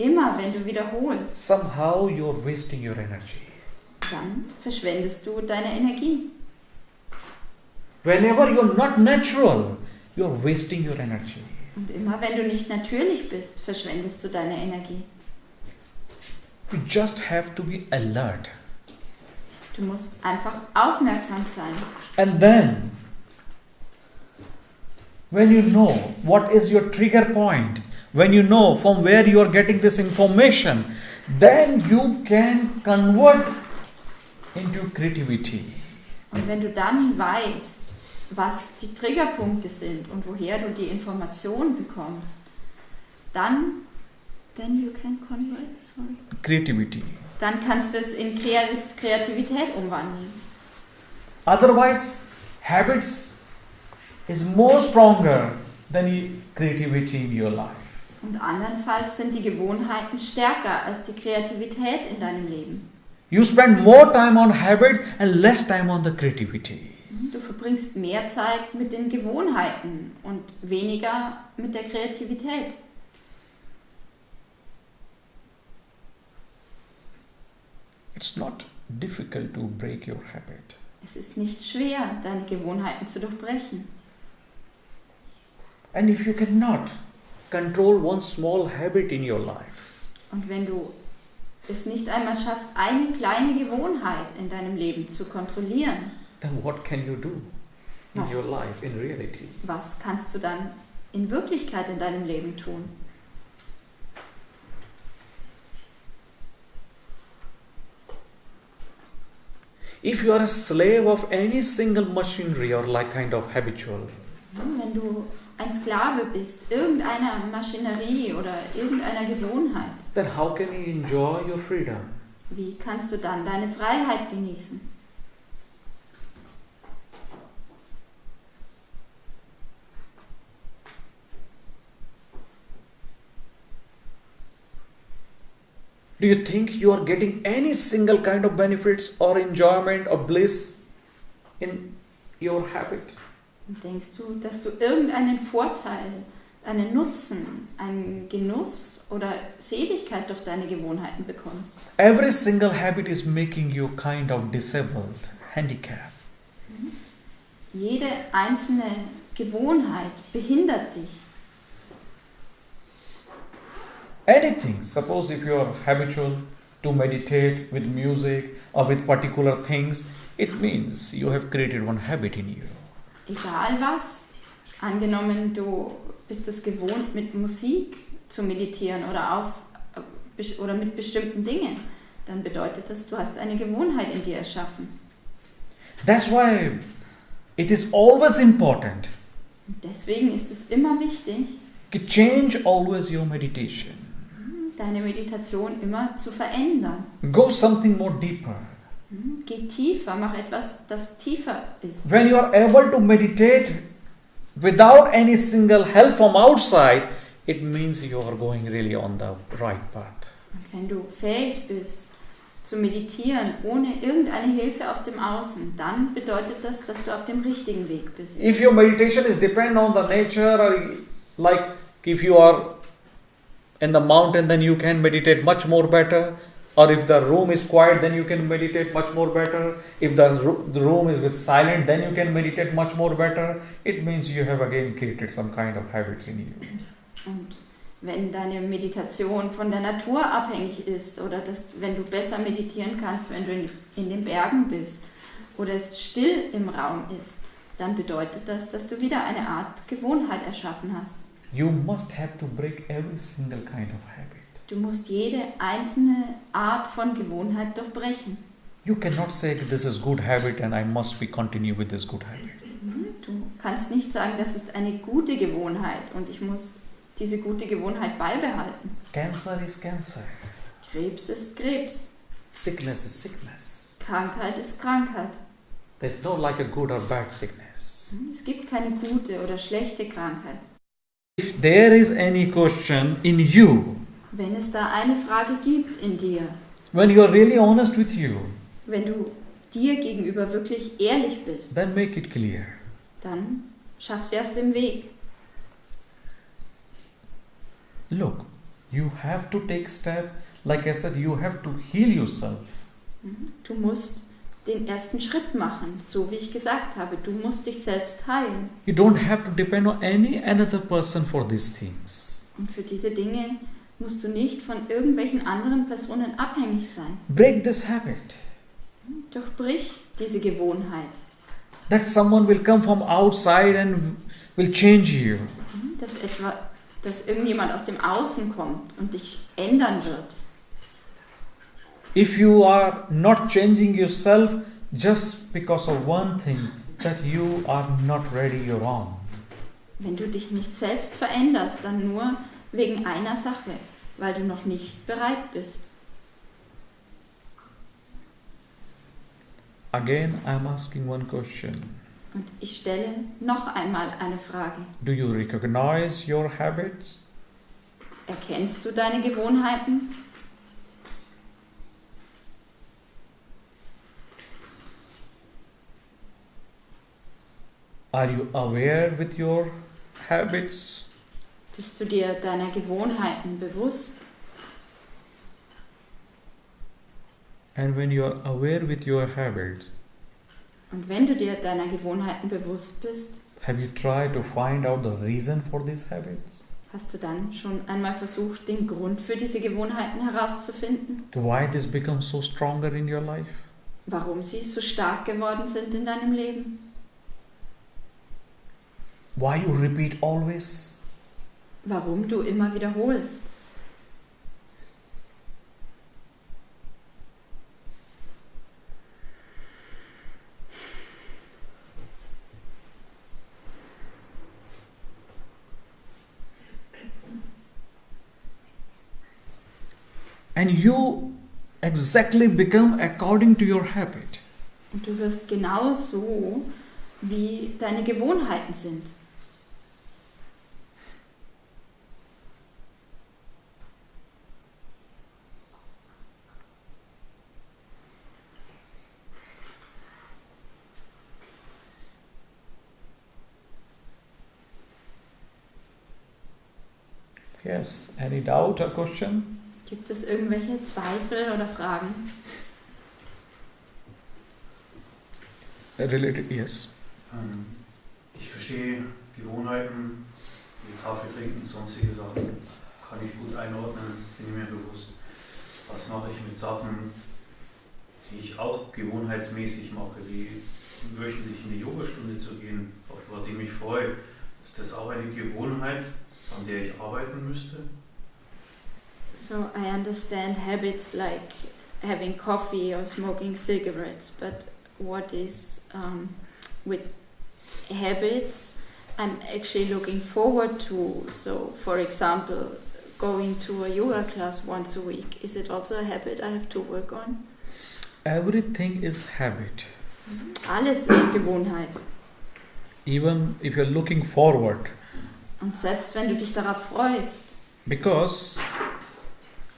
S2: Immer wenn du wiederholst,
S1: somehow you're wasting your energy.
S2: dann verschwendest du deine Energie.
S1: Whenever you're not natural, you're wasting your energy.
S2: Und immer wenn du nicht natürlich bist, verschwendest du deine Energie.
S1: You just have to be alert.
S2: Du musst einfach aufmerksam sein.
S1: And then, when you know what is your trigger point, when you know from where you are getting this information, then you can convert into creativity.
S2: Und wenn du dann weißt, was die Triggerpunkte sind und woher du die Information bekommst, then you can convert,
S1: Creativity.
S2: Dann kannst du es in Kreativität umwandeln.
S1: Otherwise, habits is more stronger than creativity in your life.
S2: Und andernfalls sind die Gewohnheiten stärker als die Kreativität in deinem Leben.
S1: You spend more time on habits and less time on the creativity.
S2: Du verbringst mehr Zeit mit den Gewohnheiten und weniger mit der Kreativität.
S1: It's not difficult to break your habit.
S2: Es ist nicht schwer, deine Gewohnheiten zu durchbrechen.
S1: And if you cannot control one small habit in your life,
S2: Und wenn du es nicht einmal schaffst, eine kleine Gewohnheit in deinem Leben zu kontrollieren,
S1: then what can you do in
S2: Was?
S1: your life, in reality?
S2: was kannst du dann in Wirklichkeit in deinem Leben tun?
S1: If you are a slave of any single machinery or like kind of habitual,
S2: Wenn du ein Sklave bist, irgendeiner Maschinerie oder irgendeiner Gewohnheit,
S1: then how can you enjoy your freedom?
S2: wie kannst du dann deine Freiheit genießen?
S1: Do you think you are getting any single kind of benefits or enjoyment or bliss in your habit?
S2: Und denkst du, dass du irgendeinen Vorteil, einen Nutzen, einen Genuss oder Seligkeit durch deine Gewohnheiten bekommst?
S1: Every single habit is making you kind of disabled, handicapped.
S2: Jede einzelne Gewohnheit behindert dich.
S1: Anything, suppose if you are habitual to meditate with music or with particular things, it means you have created one habit in you.
S2: Egal was, angenommen du bist es gewohnt mit Musik zu meditieren oder mit bestimmten Dingen, dann bedeutet das, du hast eine Gewohnheit in dir erschaffen.
S1: That's why it is always important
S2: Und deswegen ist es immer wichtig,
S1: to change always your meditation.
S2: deine Meditation immer zu verändern.
S1: Go something more deeper.
S2: Geh tiefer, mach etwas, das tiefer ist.
S1: When you are able to meditate without any single help from outside, it means you are going really on the right path.
S2: Und wenn du fähig bist zu meditieren ohne irgendeine Hilfe aus dem Außen, dann bedeutet das, dass du auf dem richtigen Weg bist.
S1: If your meditation is depend on the nature, or like if you are in the mountain, then you can meditate much more better. Or if the room is quiet, then you can meditate much more better. If the room is with silent, then you can meditate much more better. It means you have again created some kind of habits in you.
S2: Und wenn deine Meditation von der Natur abhängig ist oder wenn du besser meditieren kannst, wenn du in den Bergen bist oder es still im Raum ist, dann bedeutet das, dass du wieder eine Art Gewohnheit erschaffen hast.
S1: You must have to break every single kind of habit.
S2: Du musst jede einzelne Art von Gewohnheit durchbrechen.
S1: You cannot say this is good habit and I must be continue with this good habit.
S2: Du kannst nicht sagen, das ist eine gute Gewohnheit und ich muss diese gute Gewohnheit beibehalten.
S1: Cancer is cancer.
S2: Krebs ist Krebs.
S1: Sickness is sickness.
S2: Krankheit ist Krankheit.
S1: There's no like a good or bad sickness.
S2: Es gibt keine gute oder schlechte Krankheit.
S1: If there is any question in you,
S2: Wenn es da eine Frage gibt in dir,
S1: when you are really honest with you,
S2: wenn du dir gegenüber wirklich ehrlich bist,
S1: then make it clear.
S2: dann schaffst du erst den Weg.
S1: Look, You have to take step. Like I said, you have to heal yourself.
S2: Du musst den ersten Schritt machen, so wie ich gesagt habe. Du musst dich selbst heilen.
S1: You don't have to depend on any another person for these things.
S2: Und für diese Dinge musst du nicht von irgendwelchen anderen Personen abhängig sein.
S1: Break this habit.
S2: Durchbrich diese Gewohnheit.
S1: That someone will come from outside and will change you.
S2: Dass irgendjemand aus dem Außen kommt und dich ändern wird.
S1: If you are not changing yourself just because of one thing, that you are not ready, you're wrong.
S2: Wenn du dich nicht selbst veränderst, dann nur wegen einer Sache, weil du noch nicht bereit bist.
S1: Again, I'm asking one question.
S2: Und ich stelle noch einmal eine Frage.
S1: Do you recognize your habits?
S2: Erkennst du deine Gewohnheiten?
S1: Are you aware with your habits?
S2: Bist du dir deiner Gewohnheiten bewusst?
S1: And when you are aware with your habits,
S2: Und wenn du dir deiner Gewohnheiten bewusst bist,
S1: have you tried to find out the reason for these habits?
S2: hast du dann schon einmal versucht, den Grund für diese Gewohnheiten herauszufinden?
S1: Why this becomes so stronger in your life?
S2: Warum sie so stark geworden sind in deinem Leben?
S1: Why you repeat always?
S2: Warum du immer wiederholst?
S1: And you exactly become according to your habit.
S2: Und du wirst genau so, wie deine Gewohnheiten sind.
S1: Yes, any doubt or question?
S2: Gibt es irgendwelche Zweifel oder Fragen?
S1: Related, yes.
S6: Ich verstehe Gewohnheiten, wie Kaffee trinken, sonstige Sachen, kann ich gut einordnen, bin ich mir bewusst. Was mache ich mit Sachen, die ich auch gewohnheitsmäßig mache, wie wöchentlich in die Yogastunde zu gehen, auf was ich mich freue? Ist das auch eine Gewohnheit, an der ich arbeiten müsste?
S2: So I understand habits like having coffee or smoking cigarettes, but what is with habits I'm actually looking forward to? So, for example, going to a yoga class once a week. Is it also a habit I have to work on?
S1: Everything is habit.
S2: Alles ist Gewohnheit.
S1: Even if you're looking forward.
S2: Und selbst wenn du dich darauf freust.
S1: Because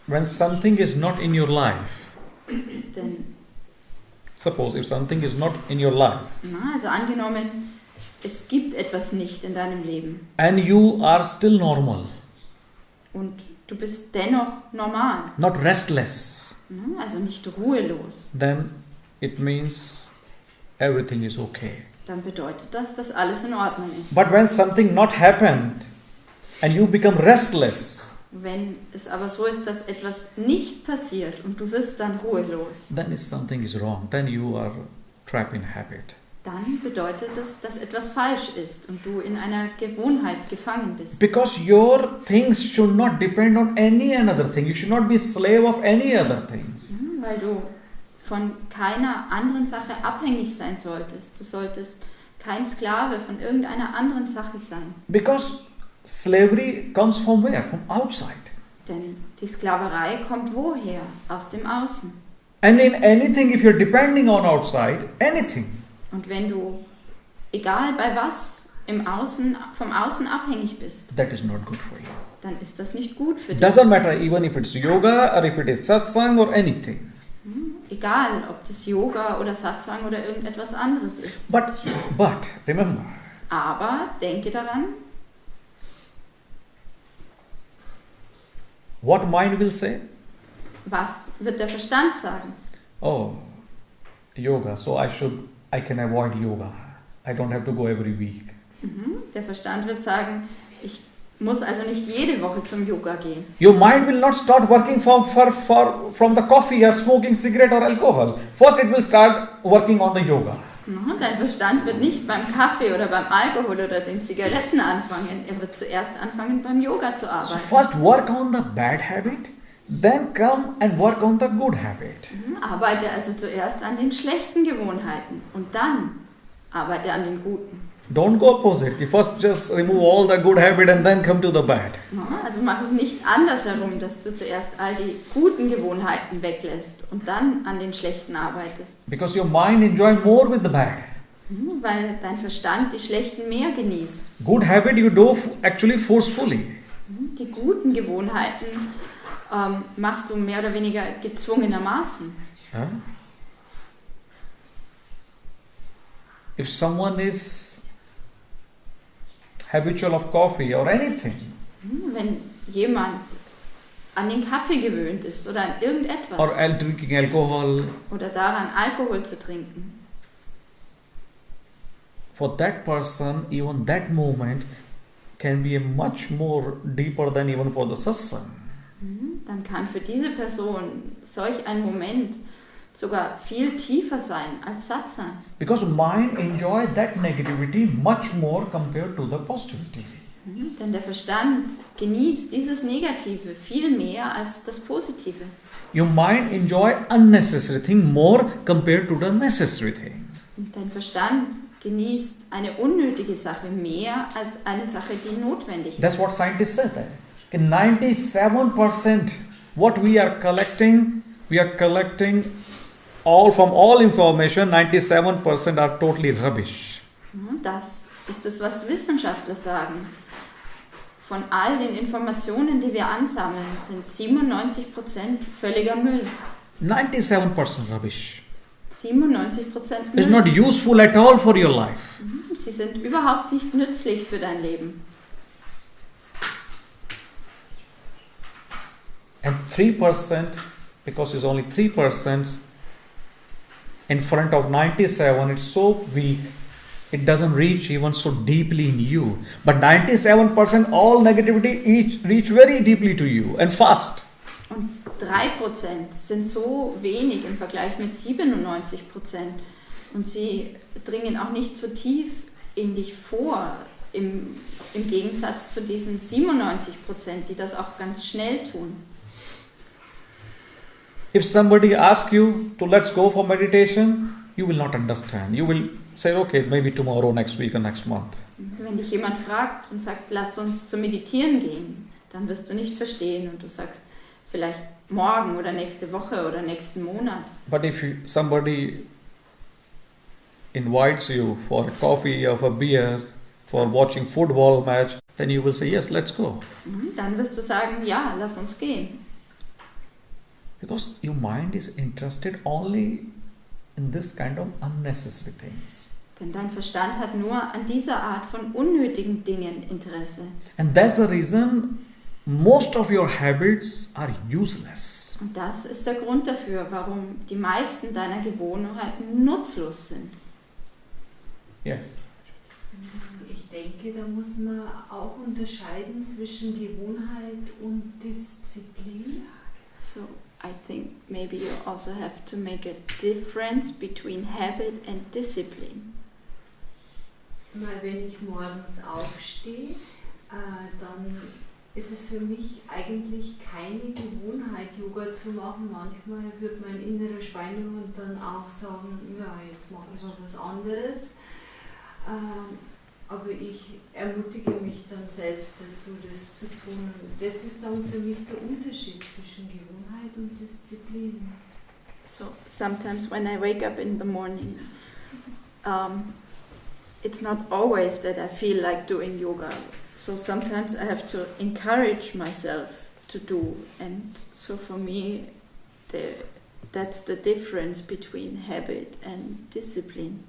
S1: when something is not in your life,
S2: Denn,
S1: suppose if something is not in your life,
S2: also angenommen, es gibt etwas nicht in deinem Leben.
S1: and you are still normal,
S2: Und du bist dennoch normal.
S1: not restless,
S2: Also nicht ruhelos.
S1: then it means everything is okay.
S2: Dann bedeutet das, dass alles in Ordnung ist.
S1: But when something not happened and you become restless,
S2: Wenn es aber so ist, dass etwas nicht passiert und du wirst dann ruhelos,
S1: then something is wrong. Then you are trapped in habit.
S2: dann bedeutet das, dass etwas falsch ist und du in einer Gewohnheit gefangen bist.
S1: Because your things should not depend on any another thing. You should not be slave of any other things.
S2: Weil du von keiner anderen Sache abhängig sein solltest. Du solltest kein Sklave von irgendeiner anderen Sache sein.
S1: Because slavery comes from where? From outside.
S2: Denn die Sklaverei kommt woher? Aus dem Außen.
S1: And in anything, if you're depending on outside, anything,
S2: Und wenn du, egal bei was, im Außen, vom Außen abhängig bist,
S1: that is not good for you.
S2: dann ist das nicht gut für dich.
S1: Doesn't matter even if it's yoga or if it is satsang or anything.
S2: Egal, ob das Yoga oder Satsang oder irgendetwas anderes ist.
S1: But remember,
S2: Aber denke daran,
S1: What mind will say?
S2: Was wird der Verstand sagen?
S1: Oh, yoga, so I can avoid yoga. I don't have to go every week.
S2: Der Verstand wird sagen, ich muss also nicht jede Woche zum Yoga gehen.
S1: Your mind will not start working from the coffee or smoking cigarette or alcohol. First it will start working on the yoga.
S2: Dein Verstand wird nicht beim Kaffee oder beim Alkohol oder den Zigaretten anfangen. Er wird zuerst anfangen, beim Yoga zu arbeiten.
S1: So first work on the bad habit, then come and work on the good habit.
S2: Arbeite also zuerst an den schlechten Gewohnheiten und dann arbeite an den guten.
S1: Don't go opposite. You first just remove all the good habit and then come to the bad.
S2: Also mach es nicht andersherum, dass du zuerst all die guten Gewohnheiten weglässt und dann an den schlechten arbeitest.
S1: Because your mind enjoys more with the bad.
S2: Weil dein Verstand die schlechten mehr genießt.
S1: Good habit you do actually forcefully.
S2: Die guten Gewohnheiten machst du mehr oder weniger gezwungenermaßen.
S1: Huh? If someone is habitual of coffee or anything,
S2: Wenn jemand an den Kaffee gewöhnt ist oder an irgendetwas
S1: or drinking alcohol,
S2: oder daran Alkohol zu trinken,
S1: for that person, even that moment can be a much more deeper than even for the satsang.
S2: dann kann für diese Person solch ein Moment sogar viel tiefer sein als Satsang.
S1: Because mind enjoy that negativity much more compared to the positivity.
S2: Denn der Verstand genießt dieses Negative viel mehr als das Positive.
S1: Your mind enjoy unnecessary thing more compared to the necessary thing.
S2: Und dein Verstand genießt eine unnötige Sache mehr als eine Sache, die notwendig ist.
S1: That's what scientists say that. In 97% what we are collecting all information, 97% are totally rubbish.
S2: Das ist es, was Wissenschaftler sagen. Von all den Informationen, die wir ansammeln, sind 97% völliger Müll.
S1: 97% rubbish.
S2: 97%
S1: It's
S2: Müll.
S1: not useful at all for your life.
S2: Sie sind überhaupt nicht nützlich für dein Leben.
S1: And 3%, because it's only 3% in front of 97, it's so weak, it doesn't reach even so deeply in you. But 97%, all negativity reach very deeply to you and fast.
S2: Und 3% sind so wenig im Vergleich mit 97%. Und sie dringen auch nicht so tief in dich vor, im Gegensatz zu diesen 97%, die das auch ganz schnell tun.
S1: If somebody asks you to let's go for meditation, you will not understand. You will say, okay, maybe tomorrow, next week or next month.
S2: Wenn dich jemand fragt und sagt, lass uns zum Meditieren gehen, dann wirst du nicht verstehen und du sagst, vielleicht morgen oder nächste Woche oder nächsten Monat.
S1: But if somebody invites you for coffee or for beer, for watching football match, then you will say, yes, let's go.
S2: Dann wirst du sagen, ja, lass uns gehen.
S1: Because your mind is interested only in this kind of unnecessary things.
S2: Denn dein Verstand hat nur an dieser Art von unnötigen Dingen Interesse.
S1: And that's the reason most of your habits are useless.
S2: Und das ist der Grund dafür, warum die meisten deiner Gewohnheiten nutzlos sind.
S1: Yes.
S7: Ich denke, da muss man auch unterscheiden zwischen Gewohnheit und Disziplin.
S2: So I think maybe you also have to make a difference between habit and discipline.
S7: Weil wenn ich morgens aufstehe, dann ist es für mich eigentlich keine Gewohnheit, Yoga zu machen. Manchmal wird mein innerer Schweinehund dann auch sagen, ja, jetzt mache ich noch was anderes. Aber ich ermutige mich dann selbst dazu, das zu tun. Das ist dann für mich der Unterschied zwischen Gewohnheit und Disziplin.
S2: So sometimes when I wake up in the morning, it's not always that I feel like doing yoga. So sometimes I have to encourage myself to do. And so for me, that's the difference between habit and discipline.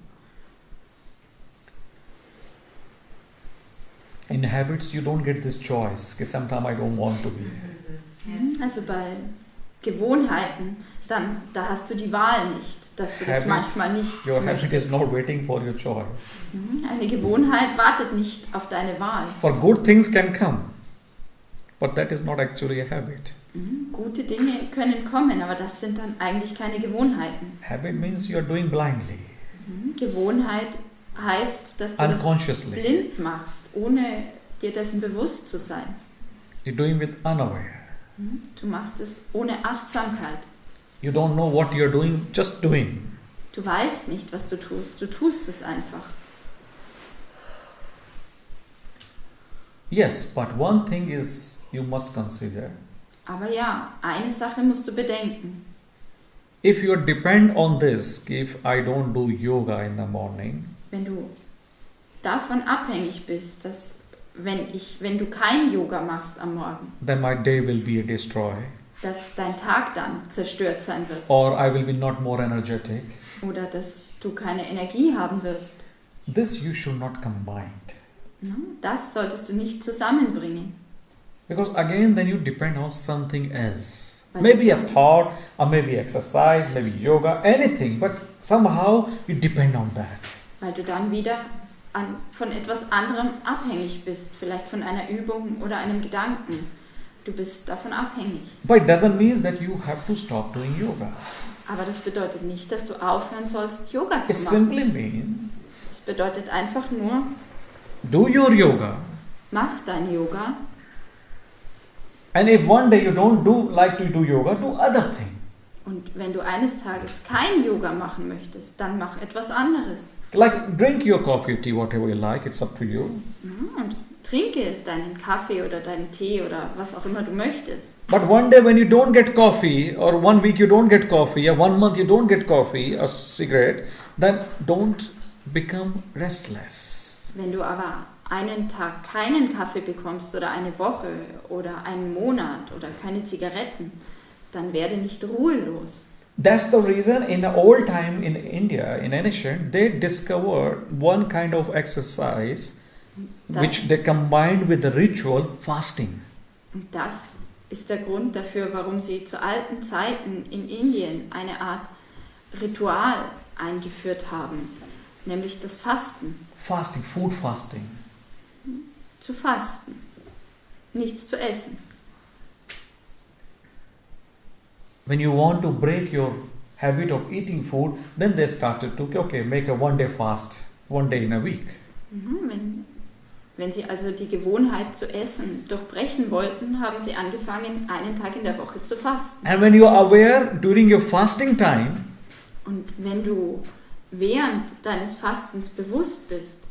S1: In habits, you don't get this choice. Sometimes I don't want to be.
S2: Also bei Gewohnheiten, dann, da hast du die Wahl nicht, dass du das
S1: Habit,
S2: manchmal nicht
S1: Your habit
S2: möchtest.
S1: is not waiting for your choice.
S2: Eine Gewohnheit wartet nicht auf deine Wahl.
S1: For good things can come, but that is not actually a habit.
S2: Gute Dinge können kommen, aber das sind dann eigentlich keine Gewohnheiten.
S1: Habit means you are doing blindly,
S2: Gewohnheit heißt, dass du das
S1: unconsciously.
S2: blind machst, ohne dir dessen bewusst zu sein.
S1: You're doing with unaware.
S2: Du machst es ohne Achtsamkeit.
S1: You don't know what you're doing, just doing.
S2: Du weißt nicht, was du tust es einfach.
S1: Yes, but one thing is you must consider.
S2: Aber ja, eine Sache musst du bedenken.
S1: If you depend on this, if I don't do yoga in the morning,
S2: Wenn du davon abhängig bist, dass wenn du kein Yoga machst am Morgen,
S1: then my day will be destroyed,
S2: dass dein Tag dann zerstört sein wird
S1: or I will be not more energetic.
S2: oder dass du keine Energie haben wirst.
S1: This you should not combine.
S2: Das solltest du nicht zusammenbringen.
S1: Because again, then you depend on something else.
S2: Weil
S1: Maybe a
S2: du-
S1: thought, or maybe exercise, maybe yoga, anything, but somehow you depend on that.
S2: Weil du dann wieder von etwas anderem abhängig bist, vielleicht von einer Übung oder einem Gedanken. Du bist davon abhängig.
S1: But it doesn't mean that you have to stop doing yoga.
S2: Aber das bedeutet nicht, dass du aufhören sollst, Yoga
S1: It
S2: zu machen.
S1: simply means
S2: Es bedeutet einfach nur,
S1: do your yoga.
S2: mach dein Yoga.
S1: And if one day you don't like to do yoga, do other thing.
S2: Und wenn du eines Tages kein Yoga machen möchtest, dann mach etwas anderes.
S1: Like drink your coffee, tea, whatever you like, it's up to you.
S2: Und trinke deinen Kaffee oder deinen Tee oder was auch immer du möchtest.
S1: But one day when you don't get coffee, or 1 week you don't get coffee, or 1 month you don't get coffee, or cigarette, then don't become restless.
S2: Wenn du aber einen Tag keinen Kaffee bekommst oder eine Woche oder einen Monat oder keine Zigaretten, dann werde nicht ruhelos.
S1: That's the reason in the old time in India, in ancient, they discovered one kind of exercise which they combined with the ritual fasting.
S2: Und das ist der Grund dafür, warum sie zu alten Zeiten in Indien eine Art Ritual eingeführt haben, nämlich das Fasten.
S1: Fasting, food fasting.
S2: Zu fasten, nichts zu essen.
S1: When you want to break your habit of eating food, then they started to, okay, make a 1 day fast, 1 day in a week.
S2: Wenn sie also die Gewohnheit zu essen durchbrechen wollten, haben sie angefangen, einen Tag in der Woche zu fasten.
S1: And when you are aware during your fasting time,
S2: Und wenn du während deines Fastens bewusst bist,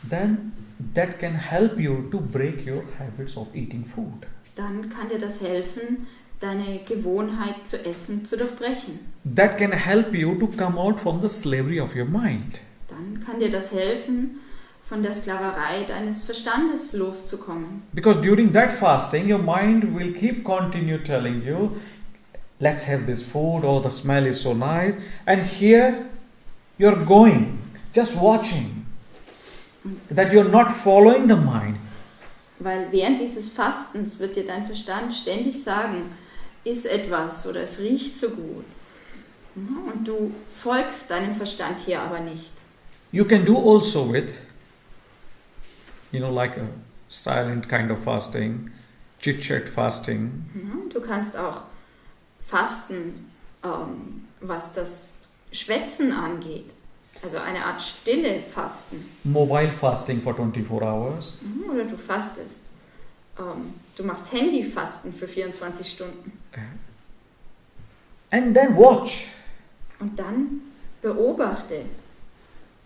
S1: then that can help you to break your habits of eating food.
S2: dann kann dir das helfen, deine Gewohnheit zu essen zu durchbrechen.
S1: That can help you to come out from the slavery of your mind.
S2: Dann kann dir das helfen, von der Sklaverei deines Verstandes loszukommen.
S1: Because during that fasting, your mind will keep continue telling you, let's have this food, oh, the smell is so nice. And here you're going, just watching, that you're not following the mind.
S2: Weil während dieses Fastens wird dir dein Verstand ständig sagen, iss etwas oder es riecht so gut. Und du folgst deinem Verstand hier aber nicht.
S1: You can do also with, like a silent kind of fasting, chit-chat fasting.
S2: Du kannst auch fasten, was das Schwätzen angeht. Also eine Art stille Fasten.
S1: Mobile fasting for 24 hours.
S2: Oder du fastest. Du machst Handyfasten für 24 Stunden.
S1: And then watch.
S2: Und dann beobachte.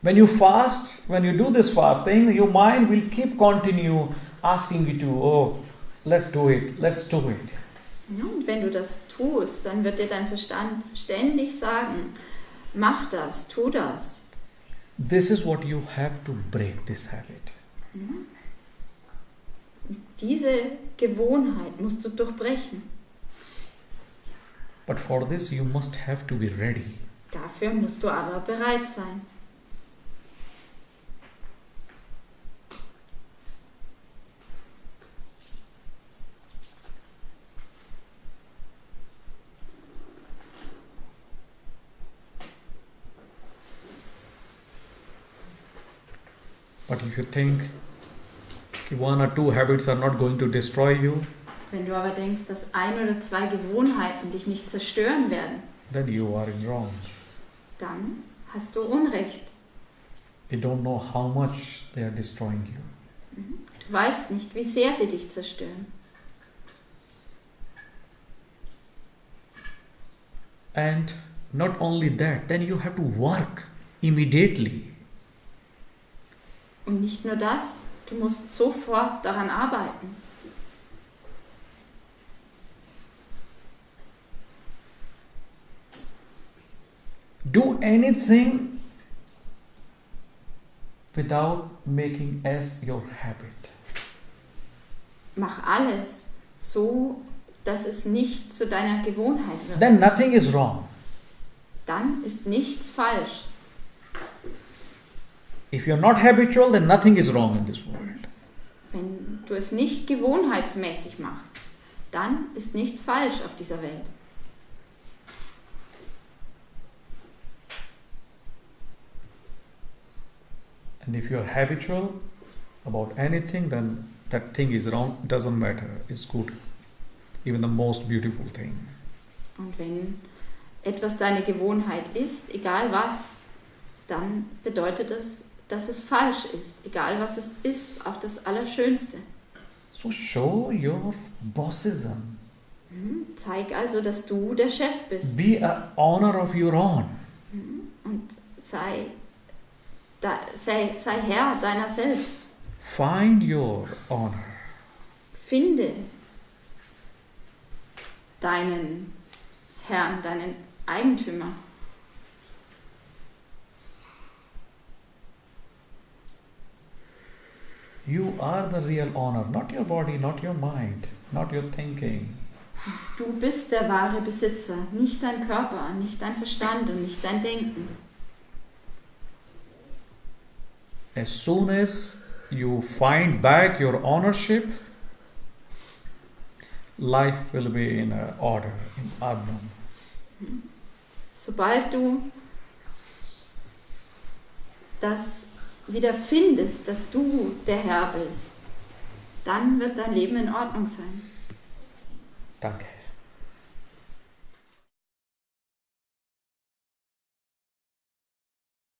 S1: When you fast, when you do this fasting, your mind will keep continue asking you to, oh, let's do it.
S2: Ja, und wenn du das tust, dann wird dir dein Verstand ständig sagen, mach das, tu das.
S1: This is what you have to break this habit.
S2: Diese Gewohnheit musst du durchbrechen.
S1: But for this you must have to be ready.
S2: Dafür musst du aber bereit sein.
S1: But if you think one or two habits are not going to destroy you,
S2: Wenn du aber denkst, dass 1 oder 2 Gewohnheiten dich nicht zerstören werden,
S1: then you are in wrong.
S2: dann hast du Unrecht.
S1: You don't know how much they are destroying you.
S2: Du weißt nicht, wie sehr sie dich zerstören.
S1: And not only that, then you have to work immediately.
S2: Und nicht nur das, du musst sofort daran arbeiten.
S1: Do anything without making as your habit.
S2: Mach alles so, dass es nicht zu deiner Gewohnheit wird.
S1: Then nothing is wrong.
S2: Dann ist nichts falsch.
S1: If you're not habitual, then nothing is wrong in this world.
S2: Wenn du es nicht gewohnheitsmäßig machst, dann ist nichts falsch auf dieser Welt.
S1: And if you're habitual about anything, then that thing is wrong. It doesn't matter. It's good. Even the most beautiful thing.
S2: Und wenn etwas deine Gewohnheit ist, egal was, dann bedeutet es, dass es falsch ist. Egal was es ist, auch das Allerschönste.
S1: So show your bossism.
S2: Zeig also, dass du der Chef bist.
S1: Be an honor of your own.
S2: Und sei Herr deiner selbst.
S1: Find your honor.
S2: Finde deinen Herrn, deinen Eigentümer.
S1: You are the real honor, not your body, not your mind, not your thinking.
S2: Du bist der wahre Besitzer, nicht dein Körper, nicht dein Verstand und nicht dein Denken.
S1: As soon as you find back your ownership, life will be in order, in ordnung.
S2: Sobald du das wieder findest, dass du der Herr bist, dann wird dein Leben in Ordnung sein.
S1: Danke.